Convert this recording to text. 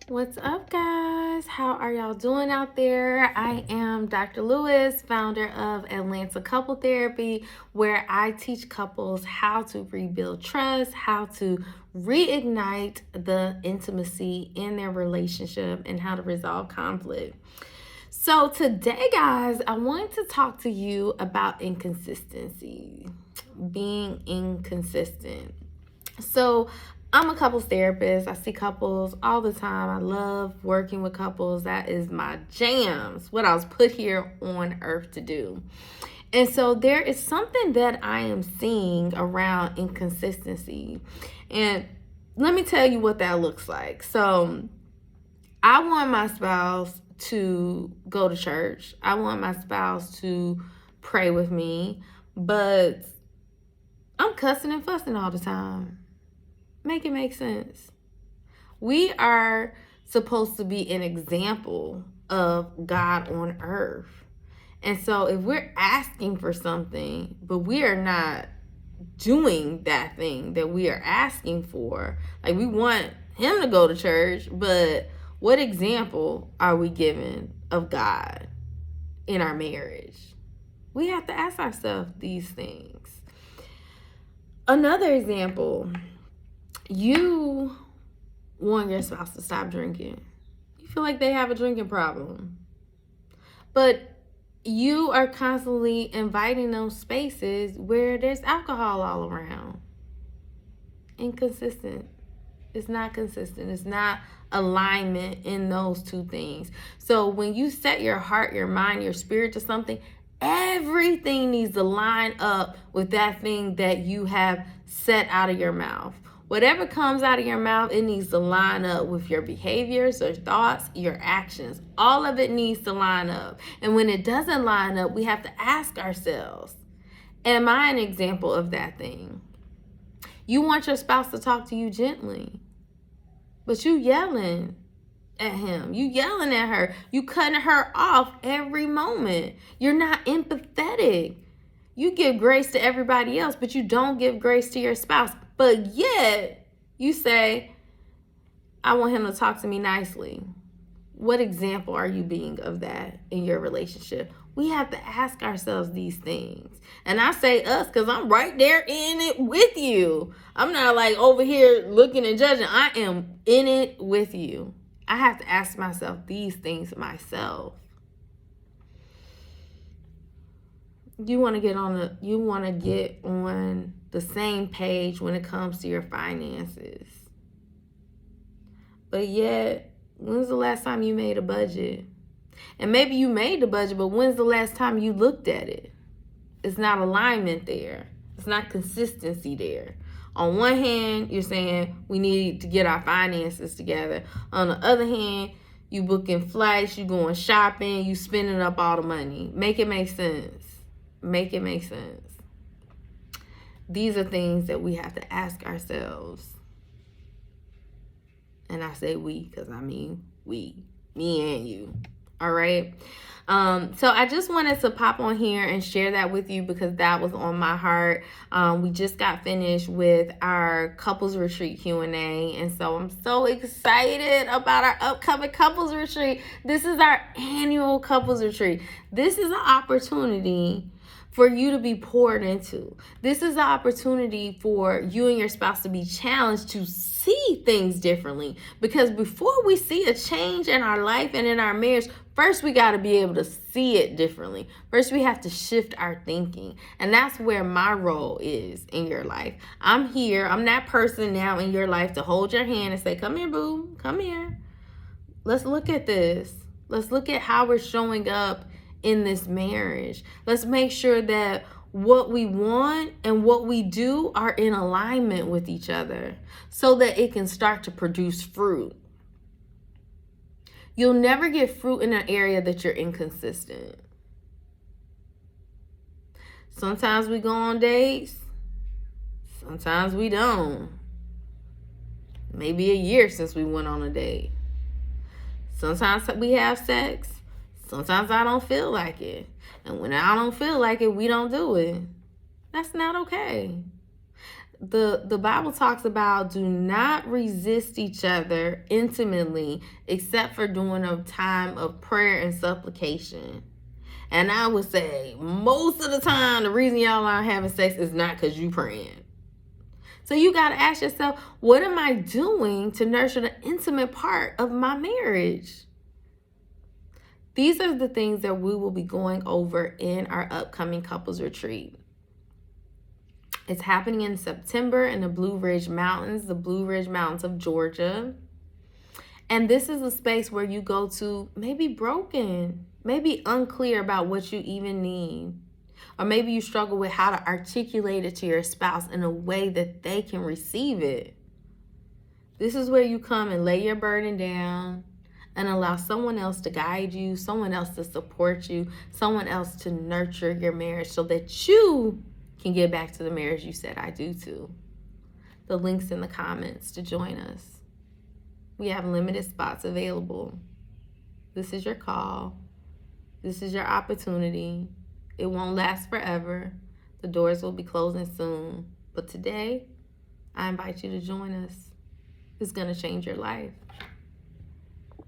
What's up, guys? How are y'all doing out there? I am Dr. Lewis, founder of Atlanta Couple Therapy, where I teach couples how to rebuild trust, how to reignite the intimacy in their relationship, and how to resolve conflict. So, today, guys, I want to talk to you about inconsistency, being inconsistent. So, I'm a couples therapist. I see couples all the time. I love working with couples. That is my jams, what I was put here on earth to do. And so there is something that I am seeing around inconsistency. And let me tell you what that looks like. So, I want my spouse to go to church. I want my spouse to pray with me, but I'm cussing and fussing all the time. Make it make sense. We are supposed to be an example of God on earth. And so if we're asking for something, but we are not doing that thing that we are asking for, like we want him to go to church, but what example are we giving of God in our marriage? We have to ask ourselves these things. Another example, you want your spouse to stop drinking. You feel like they have a drinking problem. But you are constantly inviting those spaces where there's alcohol all around. Inconsistent. It's not consistent. It's not alignment in those two things. So when you set your heart, your mind, your spirit to something, everything needs to line up with that thing that you have set out of your mouth. Whatever comes out of your mouth, it needs to line up with your behaviors, your thoughts, your actions. All of it needs to line up. And when it doesn't line up, we have to ask ourselves, am I an example of that thing? You want your spouse to talk to you gently, but you yelling at him. You yelling at her. You cutting her off every moment. You're not empathetic. You give grace to everybody else, but you don't give grace to your spouse. But yet, you say, I want him to talk to me nicely. What example are you being of that in your relationship? We have to ask ourselves these things. And I say us because I'm right there in it with you. I'm not like over here looking and judging. I am in it with you. I have to ask myself these things myself. You want to get on the same page when it comes to your finances. But yet, when's the last time you made a budget? And maybe you made the budget, but when's the last time you looked at it? It's not alignment there. It's not consistency there. On one hand, you're saying we need to get our finances together. On the other hand, you booking flights, you going shopping, you spending up all the money. Make it make sense. Make it make sense. These are things that we have to ask ourselves. And I say we because I mean we, me and you. All right. So I just wanted to pop on here and share that with you because that was on my heart. We just got finished with our couples retreat Q&A. And so I'm so excited about our upcoming couples retreat. This is our annual couples retreat. This is an opportunity for you to be poured into. This is an opportunity for you and your spouse to be challenged to see things differently. Because before we see a change in our life and in our marriage, first we got to be able to see it differently. First we have to shift our thinking. And that's where my role is in your life. I'm here. I'm that person now in your life to hold your hand and say, come here, boo. Come here. Let's look at this. Let's look at how we're showing up in this marriage. Let's make sure that what we want and what we do are in alignment with each other so that it can start to produce fruit. You'll never get fruit in an area that you're inconsistent. Sometimes we go on dates. Sometimes we don't. Maybe a year since we went on a date. Sometimes we have sex. Sometimes I don't feel like it. And when I don't feel like it, we don't do it. That's not okay. The Bible talks about do not resist each other intimately except for during a time of prayer and supplication. And I would say most of the time the reason y'all aren't having sex is not because you praying. So you got to ask yourself, what am I doing to nurture the intimate part of my marriage? These are the things that we will be going over in our upcoming couples retreat. It's happening in September in the Blue Ridge Mountains of Georgia. And this is a space where you go to maybe broken, maybe unclear about what you even need. Or maybe you struggle with how to articulate it to your spouse in a way that they can receive it. This is where you come and lay your burden down and allow someone else to guide you, someone else to support you, someone else to nurture your marriage so that you can get back to the marriage you said I do to. The link's in the comments to join us. We have limited spots available. This is your call. This is your opportunity. It won't last forever. The doors will be closing soon. But today, I invite you to join us. It's going to change your life.